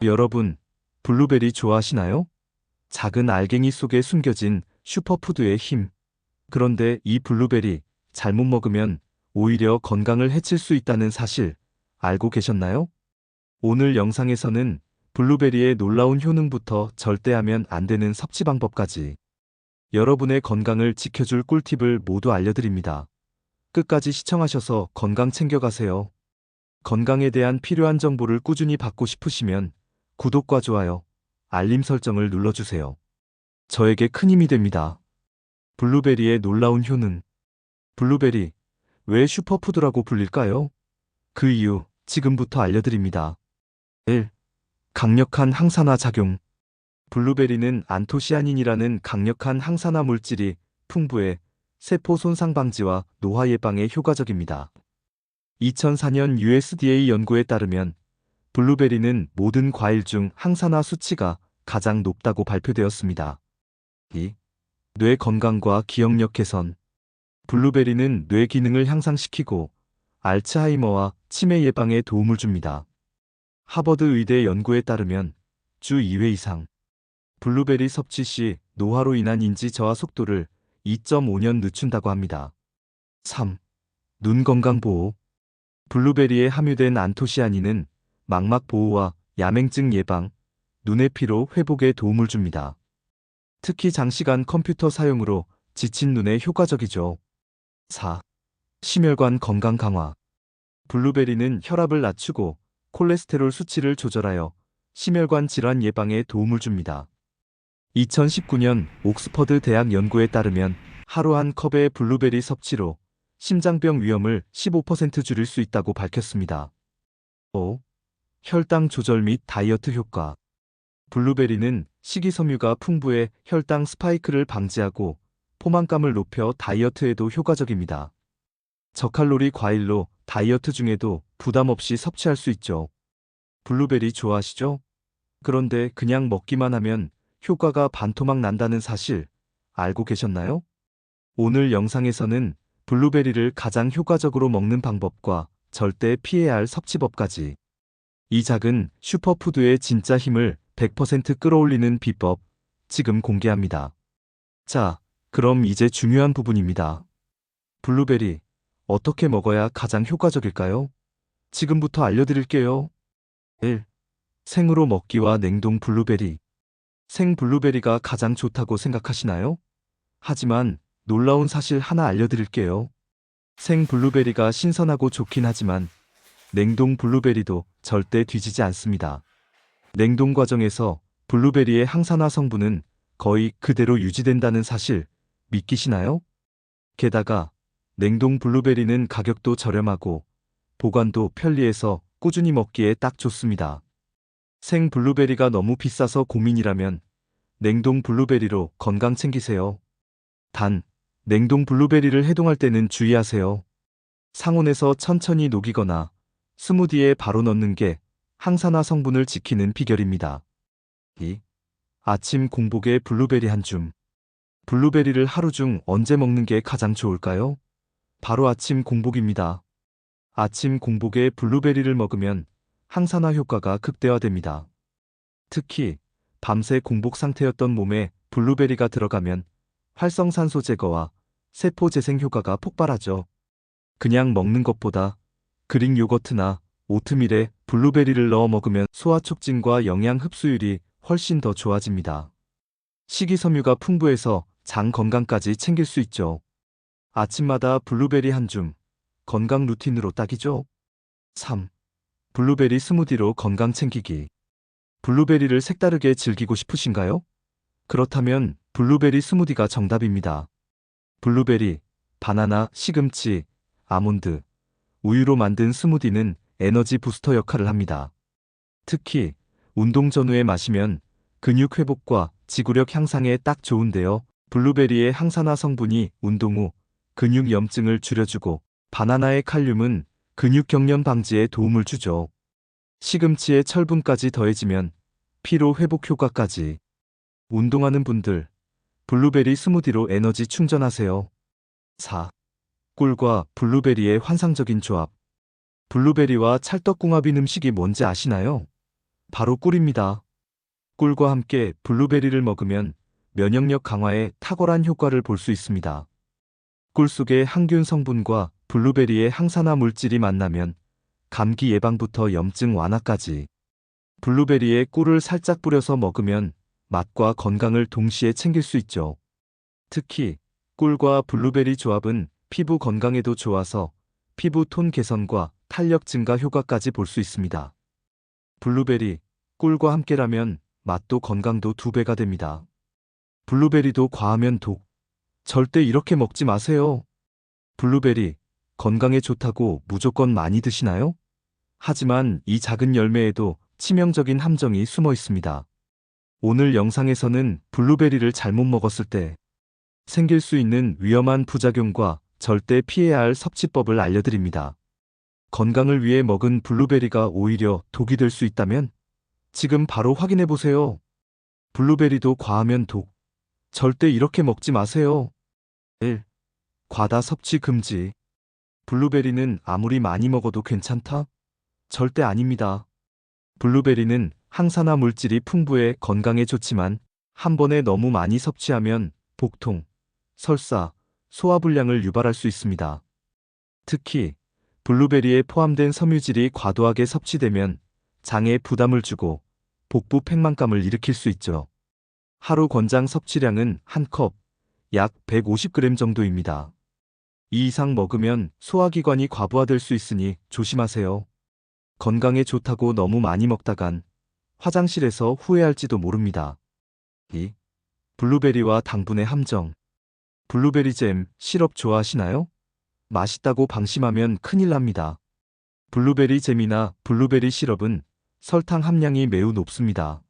여러분, 블루베리 좋아하시나요? 작은 알갱이 속에 숨겨진 슈퍼푸드의 힘. 그런데 이 블루베리 잘못 먹으면 오히려 건강을 해칠 수 있다는 사실 알고 계셨나요? 오늘 영상에서는 블루베리의 놀라운 효능부터 절대 하면 안 되는 섭취 방법까지 여러분의 건강을 지켜줄 꿀팁을 모두 알려드립니다. 끝까지 시청하셔서 건강 챙겨가세요. 건강에 대한 필요한 정보를 꾸준히 받고 싶으시면 구독과 좋아요, 알림 설정을 눌러주세요. 저에게 큰 힘이 됩니다. 블루베리의 놀라운 효능. 블루베리, 왜 슈퍼푸드라고 불릴까요? 그 이유, 지금부터 알려드립니다. 1. 강력한 항산화 작용. 블루베리는 안토시아닌이라는 강력한 항산화 물질이 풍부해 세포 손상 방지와 노화 예방에 효과적입니다. 2004년 USDA 연구에 따르면 블루베리는 모든 과일 중 항산화 수치가 가장 높다고 발표되었습니다. 2. 뇌 건강과 기억력 개선. 블루베리는 뇌 기능을 향상시키고 알츠하이머와 치매 예방에 도움을 줍니다. 하버드 의대 연구에 따르면 주 2회 이상 블루베리 섭취 시 노화로 인한 인지 저하 속도를 2.5년 늦춘다고 합니다. 3. 눈 건강 보호. 블루베리에 함유된 안토시아닌은 망막 보호와 야맹증 예방, 눈의 피로 회복에 도움을 줍니다. 특히 장시간 컴퓨터 사용으로 지친 눈에 효과적이죠. 4. 심혈관 건강 강화. 블루베리는 혈압을 낮추고 콜레스테롤 수치를 조절하여 심혈관 질환 예방에 도움을 줍니다. 2019년 옥스퍼드 대학 연구에 따르면 하루 한 컵의 블루베리 섭취로 심장병 위험을 15% 줄일 수 있다고 밝혔습니다. 5. 혈당 조절 및 다이어트 효과. 블루베리는 식이섬유가 풍부해 혈당 스파이크를 방지하고 포만감을 높여 다이어트에도 효과적입니다. 저칼로리 과일로 다이어트 중에도 부담 없이 섭취할 수 있죠. 블루베리 좋아하시죠? 그런데 그냥 먹기만 하면 효과가 반토막 난다는 사실 알고 계셨나요? 오늘 영상에서는 블루베리를 가장 효과적으로 먹는 방법과 절대 피해야 할 섭취법까지, 이 작은 슈퍼푸드의 진짜 힘을 100% 끌어올리는 비법 지금 공개합니다. 자, 그럼 이제 중요한 부분입니다. 블루베리 어떻게 먹어야 가장 효과적일까요? 지금부터 알려드릴게요. 1. 생으로 먹기와 냉동 블루베리. 생 블루베리가 가장 좋다고 생각하시나요? 하지만 놀라운 사실 하나 알려드릴게요. 생 블루베리가 신선하고 좋긴 하지만 냉동 블루베리도 절대 뒤지지 않습니다. 냉동 과정에서 블루베리의 항산화 성분은 거의 그대로 유지된다는 사실 믿기시나요? 게다가 냉동 블루베리는 가격도 저렴하고 보관도 편리해서 꾸준히 먹기에 딱 좋습니다. 생 블루베리가 너무 비싸서 고민이라면 냉동 블루베리로 건강 챙기세요. 단, 냉동 블루베리를 해동할 때는 주의하세요. 상온에서 천천히 녹이거나 스무디에 바로 넣는 게 항산화 성분을 지키는 비결입니다. 2. 아침 공복에 블루베리 한 줌. 블루베리를 하루 중 언제 먹는 게 가장 좋을까요? 바로 아침 공복입니다. 아침 공복에 블루베리를 먹으면 항산화 효과가 극대화됩니다. 특히 밤새 공복 상태였던 몸에 블루베리가 들어가면 활성산소 제거와 세포 재생 효과가 폭발하죠. 그냥 먹는 것보다 그릭 요거트나 오트밀에 블루베리를 넣어 먹으면 소화 촉진과 영양 흡수율이 훨씬 더 좋아집니다. 식이섬유가 풍부해서 장 건강까지 챙길 수 있죠. 아침마다 블루베리 한 줌, 건강 루틴으로 딱이죠. 3. 블루베리 스무디로 건강 챙기기. 블루베리를 색다르게 즐기고 싶으신가요? 그렇다면 블루베리 스무디가 정답입니다. 블루베리, 바나나, 시금치, 아몬드, 우유로 만든 스무디는 에너지 부스터 역할을 합니다. 특히 운동 전후에 마시면 근육 회복과 지구력 향상에 딱 좋은데요. 블루베리의 항산화 성분이 운동 후 근육 염증을 줄여주고 바나나의 칼륨은 근육 경련 방지에 도움을 주죠. 시금치의 철분까지 더해지면 피로 회복 효과까지. 운동하는 분들, 블루베리 스무디로 에너지 충전하세요. 4. 꿀과 블루베리의 환상적인 조합. 블루베리와 찰떡궁합인 음식이 뭔지 아시나요? 바로 꿀입니다. 꿀과 함께 블루베리를 먹으면 면역력 강화에 탁월한 효과를 볼 수 있습니다. 꿀 속의 항균 성분과 블루베리의 항산화 물질이 만나면 감기 예방부터 염증 완화까지. 블루베리에 꿀을 살짝 뿌려서 먹으면 맛과 건강을 동시에 챙길 수 있죠. 특히 꿀과 블루베리 조합은 피부 건강에도 좋아서 피부 톤 개선과 탄력 증가 효과까지 볼 수 있습니다. 블루베리, 꿀과 함께라면 맛도 건강도 2배가 됩니다. 블루베리도 과하면 독. 절대 이렇게 먹지 마세요. 블루베리, 건강에 좋다고 무조건 많이 드시나요? 하지만 이 작은 열매에도 치명적인 함정이 숨어 있습니다. 오늘 영상에서는 블루베리를 잘못 먹었을 때 생길 수 있는 위험한 부작용과 절대 피해야 할 섭취법을 알려드립니다. 건강을 위해 먹은 블루베리가 오히려 독이 될 수 있다면 지금 바로 확인해 보세요. 블루베리도 과하면 독. 절대 이렇게 먹지 마세요. 1. 과다 섭취 금지. 블루베리는 아무리 많이 먹어도 괜찮다? 절대 아닙니다. 블루베리는 항산화 물질이 풍부해 건강에 좋지만 한 번에 너무 많이 섭취하면 복통, 설사, 소화불량을 유발할 수 있습니다. 특히 블루베리에 포함된 섬유질이 과도하게 섭취되면 장에 부담을 주고 복부 팽만감을 일으킬 수 있죠. 하루 권장 섭취량은 한 컵, 약 150g 정도입니다. 이 이상 먹으면 소화기관이 과부하될 수 있으니 조심하세요. 건강에 좋다고 너무 많이 먹다간 화장실에서 후회할지도 모릅니다. 2. 블루베리와 당분의 함정. 블루베리 잼, 시럽 좋아하시나요? 맛있다고 방심하면 큰일 납니다. 블루베리 잼이나 블루베리 시럽은 설탕 함량이 매우 높습니다.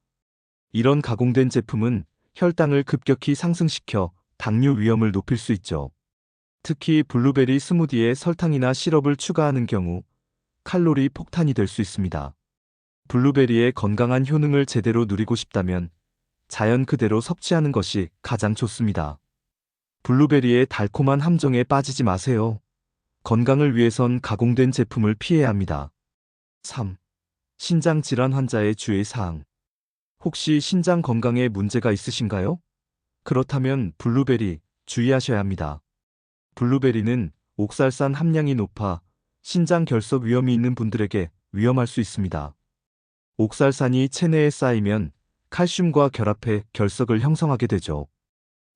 이런 가공된 제품은 혈당을 급격히 상승시켜 당뇨 위험을 높일 수 있죠. 특히 블루베리 스무디에 설탕이나 시럽을 추가하는 경우 칼로리 폭탄이 될 수 있습니다. 블루베리의 건강한 효능을 제대로 누리고 싶다면 자연 그대로 섭취하는 것이 가장 좋습니다. 블루베리의 달콤한 함정에 빠지지 마세요. 건강을 위해선 가공된 제품을 피해야 합니다. 3. 신장 질환 환자의 주의 사항. 혹시 신장 건강에 문제가 있으신가요? 그렇다면 블루베리 주의하셔야 합니다. 블루베리는 옥살산 함량이 높아 신장 결석 위험이 있는 분들에게 위험할 수 있습니다. 옥살산이 체내에 쌓이면 칼슘과 결합해 결석을 형성하게 되죠.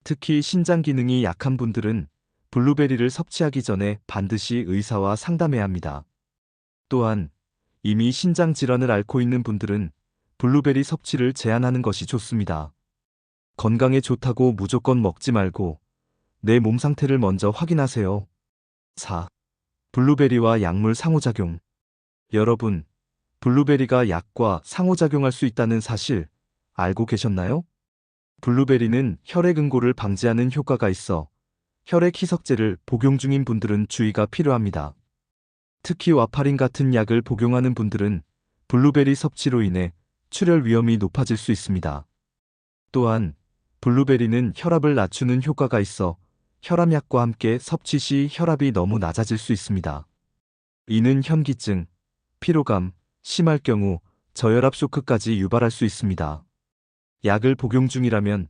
특히 신장 기능이 약한 분들은 블루베리를 섭취하기 전에 반드시 의사와 상담해야 합니다. 또한 이미 신장 질환을 앓고 있는 분들은 블루베리 섭취를 제한하는 것이 좋습니다. 건강에 좋다고 무조건 먹지 말고 내 몸 상태를 먼저 확인하세요. 4. 블루베리와 약물 상호작용. 여러분, 블루베리가 약과 상호작용할 수 있다는 사실 알고 계셨나요? 블루베리는 혈액 응고를 방지하는 효과가 있어 혈액 희석제를 복용 중인 분들은 주의가 필요합니다. 특히 와파린 같은 약을 복용하는 분들은 블루베리 섭취로 인해 출혈 위험이 높아질 수 있습니다. 또한 블루베리는 혈압을 낮추는 효과가 있어 혈압약과 함께 섭취 시 혈압이 너무 낮아질 수 있습니다. 이는 현기증, 피로감, 심할 경우 저혈압 쇼크까지 유발할 수 있습니다. 약을 복용 중이라면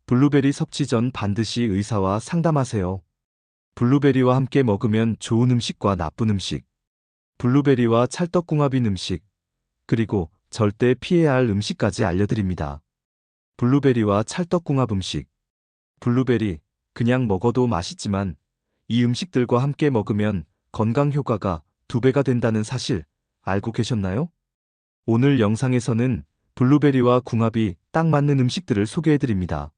블루베리 섭취 전 반드시 의사와 상담하세요. 블루베리와 함께 먹으면 좋은 음식과 나쁜 음식, 블루베리와 찰떡궁합인 음식, 그리고 절대 피해야 할 음식까지 알려드립니다. 블루베리와 찰떡궁합 음식. 블루베리, 그냥 먹어도 맛있지만 이 음식들과 함께 먹으면 건강 효과가 2배가 된다는 사실 알고 계셨나요? 오늘 영상에서는 블루베리와 궁합이 딱 맞는 음식들을 소개해드립니다.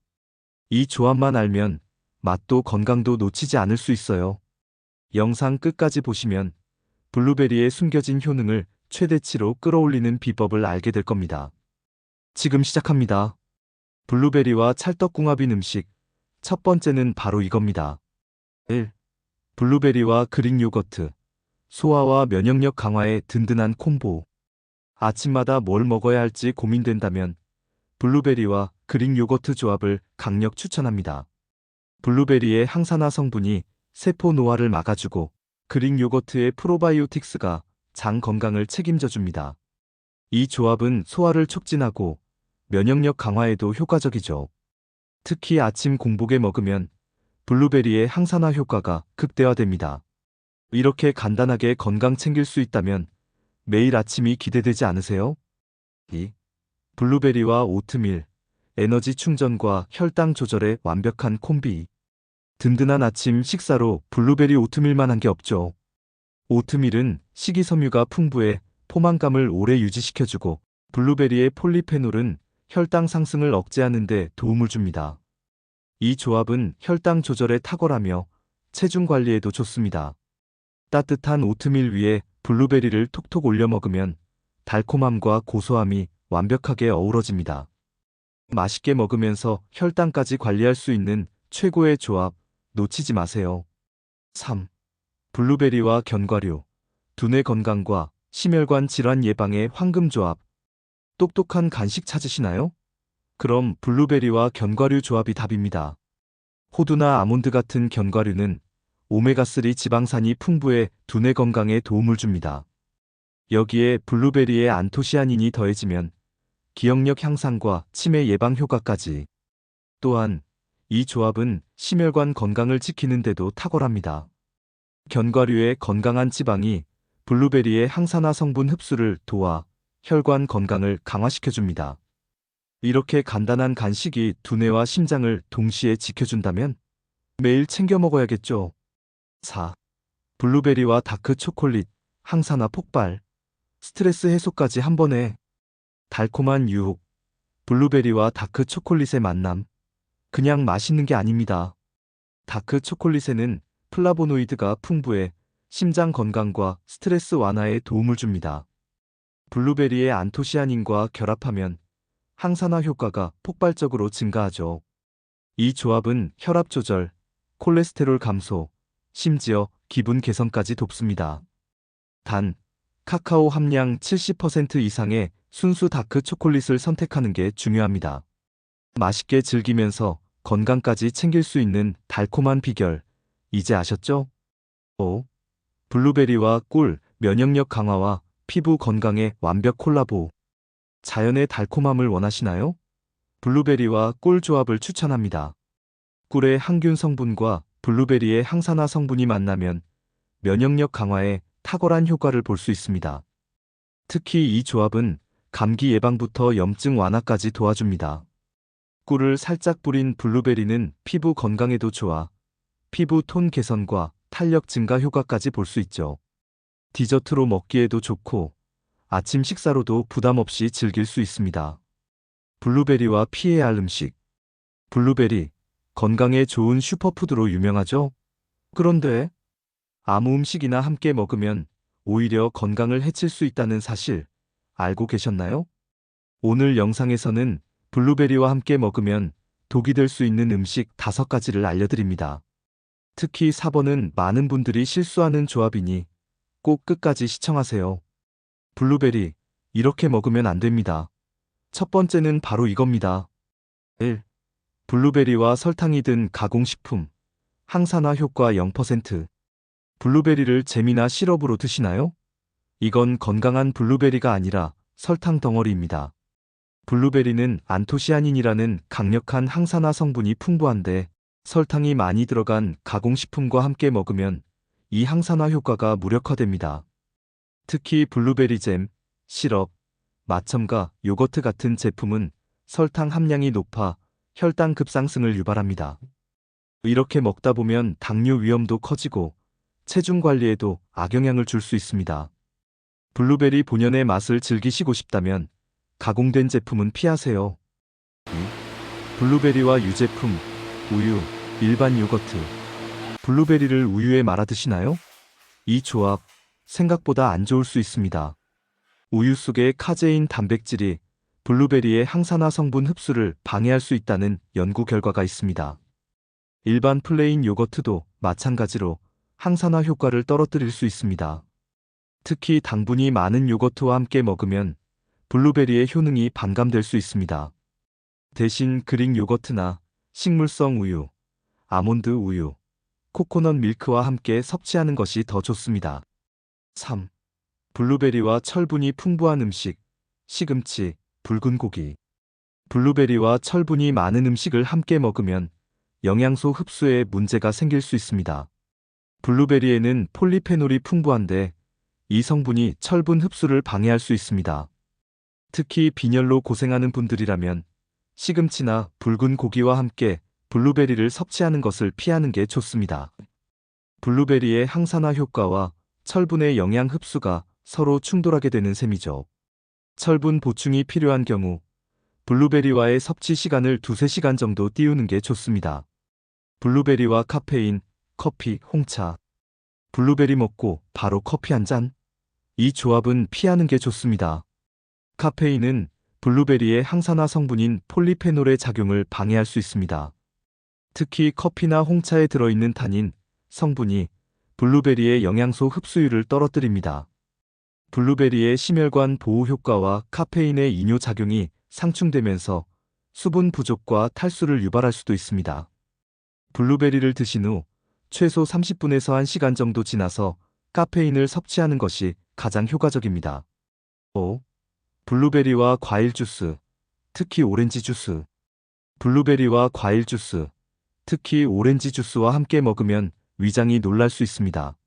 이 조합만 알면 맛도 건강도 놓치지 않을 수 있어요. 영상 끝까지 보시면 블루베리의 숨겨진 효능을 최대치로 끌어올리는 비법을 알게 될 겁니다. 지금 시작합니다. 블루베리와 찰떡궁합인 음식. 첫 번째는 바로 이겁니다. 1. 블루베리와 그릭 요거트. 소화와 면역력 강화에 든든한 콤보. 아침마다 뭘 먹어야 할지 고민된다면 블루베리와 그릭 요거트 조합을 강력 추천합니다. 블루베리의 항산화 성분이 세포 노화를 막아주고 그릭 요거트의 프로바이오틱스가 장 건강을 책임져 줍니다. 이 조합은 소화를 촉진하고 면역력 강화에도 효과적이죠. 특히 아침 공복에 먹으면 블루베리의 항산화 효과가 극대화됩니다. 이렇게 간단하게 건강 챙길 수 있다면 매일 아침이 기대되지 않으세요? 2. 블루베리와 오트밀, 에너지 충전과 혈당 조절의 완벽한 콤비. 든든한 아침 식사로 블루베리 오트밀만한 게 없죠. 오트밀은 식이섬유가 풍부해 포만감을 오래 유지시켜주고, 블루베리의 폴리페놀은 혈당 상승을 억제하는 데 도움을 줍니다. 이 조합은 혈당 조절에 탁월하며 체중 관리에도 좋습니다. 따뜻한 오트밀 위에 블루베리를 톡톡 올려 먹으면 달콤함과 고소함이 완벽하게 어우러집니다. 맛있게 먹으면서 혈당까지 관리할 수 있는 최고의 조합, 놓치지 마세요. 3. 블루베리와 견과류, 두뇌 건강과 심혈관 질환 예방의 황금 조합. 똑똑한 간식 찾으시나요? 그럼 블루베리와 견과류 조합이 답입니다. 호두나 아몬드 같은 견과류는 오메가3 지방산이 풍부해 두뇌 건강에 도움을 줍니다. 여기에 블루베리의 안토시아닌이 더해지면 기억력 향상과 치매 예방 효과까지. 또한 이 조합은 심혈관 건강을 지키는 데도 탁월합니다. 견과류의 건강한 지방이 블루베리의 항산화 성분 흡수를 도와 혈관 건강을 강화시켜줍니다. 이렇게 간단한 간식이 두뇌와 심장을 동시에 지켜준다면 매일 챙겨 먹어야겠죠. 4. 블루베리와 다크 초콜릿, 항산화 폭발, 스트레스 해소까지 한 번에. 달콤한 유혹, 블루베리와 다크 초콜릿의 만남. 그냥 맛있는 게 아닙니다. 다크 초콜릿에는 플라보노이드가 풍부해 심장 건강과 스트레스 완화에 도움을 줍니다. 블루베리의 안토시아닌과 결합하면 항산화 효과가 폭발적으로 증가하죠. 이 조합은 혈압 조절, 콜레스테롤 감소, 심지어 기분 개선까지 돕습니다. 단, 카카오 함량 70% 이상의 순수 다크 초콜릿을 선택하는 게 중요합니다. 맛있게 즐기면서 건강까지 챙길 수 있는 달콤한 비결, 이제 아셨죠? 5. 블루베리와 꿀, 면역력 강화와 피부 건강의 완벽 콜라보. 자연의 달콤함을 원하시나요? 블루베리와 꿀 조합을 추천합니다. 꿀의 항균 성분과 블루베리의 항산화 성분이 만나면 면역력 강화에 탁월한 효과를 볼 수 있습니다. 특히 이 조합은 감기 예방부터 염증 완화까지 도와줍니다. 꿀을 살짝 뿌린 블루베리는 피부 건강에도 좋아 피부 톤 개선과 탄력 증가 효과까지 볼 수 있죠. 디저트로 먹기에도 좋고 아침 식사로도 부담 없이 즐길 수 있습니다. 블루베리와 피해야 할 음식. 블루베리, 건강에 좋은 슈퍼푸드로 유명하죠? 그런데 아무 음식이나 함께 먹으면 오히려 건강을 해칠 수 있다는 사실 알고 계셨나요? 오늘 영상에서는 블루베리와 함께 먹으면 독이 될 수 있는 음식 5가지를 알려드립니다. 특히 4번은 많은 분들이 실수하는 조합이니 꼭 끝까지 시청하세요. 블루베리, 이렇게 먹으면 안 됩니다. 첫 번째는 바로 이겁니다. 1. 블루베리와 설탕이 든 가공식품, 항산화 효과 0%. 블루베리를 잼이나 시럽으로 드시나요? 이건 건강한 블루베리가 아니라 설탕 덩어리입니다. 블루베리는 안토시아닌이라는 강력한 항산화 성분이 풍부한데 설탕이 많이 들어간 가공식품과 함께 먹으면 이 항산화 효과가 무력화됩니다. 특히 블루베리 잼, 시럽, 마첨가 요거트 같은 제품은 설탕 함량이 높아 혈당 급상승을 유발합니다. 이렇게 먹다 보면 당뇨 위험도 커지고 체중 관리에도 악영향을 줄 수 있습니다. 블루베리 본연의 맛을 즐기시고 싶다면 가공된 제품은 피하세요. 2. 블루베리와 유제품, 우유, 일반 요거트. 블루베리를 우유에 말아 드시나요? 이 조합 생각보다 안 좋을 수 있습니다. 우유 속의 카제인 단백질이 블루베리의 항산화 성분 흡수를 방해할 수 있다는 연구 결과가 있습니다. 일반 플레인 요거트도 마찬가지로 항산화 효과를 떨어뜨릴 수 있습니다. 특히 당분이 많은 요거트와 함께 먹으면 블루베리의 효능이 반감될 수 있습니다. 대신 그릭 요거트나 식물성 우유, 아몬드 우유, 코코넛 밀크와 함께 섭취하는 것이 더 좋습니다. 3. 블루베리와 철분이 풍부한 음식, 시금치, 붉은 고기. 블루베리와 철분이 많은 음식을 함께 먹으면 영양소 흡수에 문제가 생길 수 있습니다. 블루베리에는 폴리페놀이 풍부한데 이 성분이 철분 흡수를 방해할 수 있습니다. 특히 빈혈로 고생하는 분들이라면 시금치나 붉은 고기와 함께 블루베리를 섭취하는 것을 피하는 게 좋습니다. 블루베리의 항산화 효과와 철분의 영양 흡수가 서로 충돌하게 되는 셈이죠. 철분 보충이 필요한 경우 블루베리와의 섭취 시간을 2~3시간 정도 띄우는 게 좋습니다. 블루베리와 카페인, 커피, 홍차. 블루베리 먹고 바로 커피 한 잔? 이 조합은 피하는 게 좋습니다. 카페인은 블루베리의 항산화 성분인 폴리페놀의 작용을 방해할 수 있습니다. 특히 커피나 홍차에 들어있는 타닌, 성분이 블루베리의 영양소 흡수율을 떨어뜨립니다. 블루베리의 심혈관 보호 효과와 카페인의 이뇨 작용이 상충되면서 수분 부족과 탈수를 유발할 수도 있습니다. 블루베리를 드신 후 최소 30분에서 1시간 정도 지나서 카페인을 섭취하는 것이 가장 효과적입니다. 5. 블루베리와 과일 주스, 특히 오렌지 주스. 블루베리와 과일 주스, 특히 오렌지 주스와 함께 먹으면 위장이 놀랄 수 있습니다.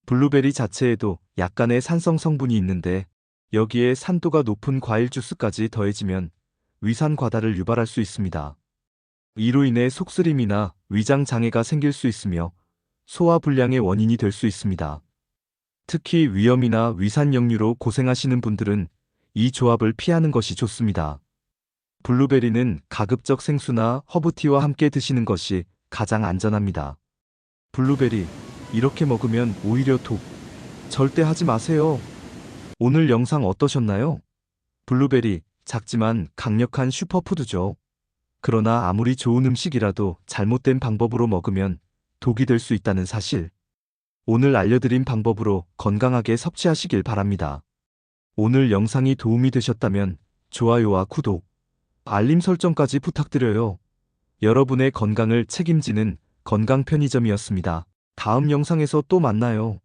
블루베리 자체에도 약간의 산성 성분이 있는데 여기에 산도가 높은 과일 주스까지 더해지면 위산 과다를 유발할 수 있습니다. 이로 인해 속쓰림이나 위장 장애가 생길 수 있으며 소화불량의 원인이 될 수 있습니다. 특히 위염이나 위산 역류로 고생하시는 분들은 이 조합을 피하는 것이 좋습니다. 블루베리는 가급적 생수나 허브티와 함께 드시는 것이 가장 안전합니다. 블루베리, 이렇게 먹으면 오히려 독. 절대 하지 마세요. 오늘 영상 어떠셨나요? 블루베리, 작지만 강력한 슈퍼푸드죠. 그러나 아무리 좋은 음식이라도 잘못된 방법으로 먹으면 독이 될 수 있다는 사실. 오늘 알려드린 방법으로 건강하게 섭취하시길 바랍니다. 오늘 영상이 도움이 되셨다면 좋아요와 구독, 알림 설정까지 부탁드려요. 여러분의 건강을 책임지는 건강 편의점이었습니다. 다음 영상에서 또 만나요.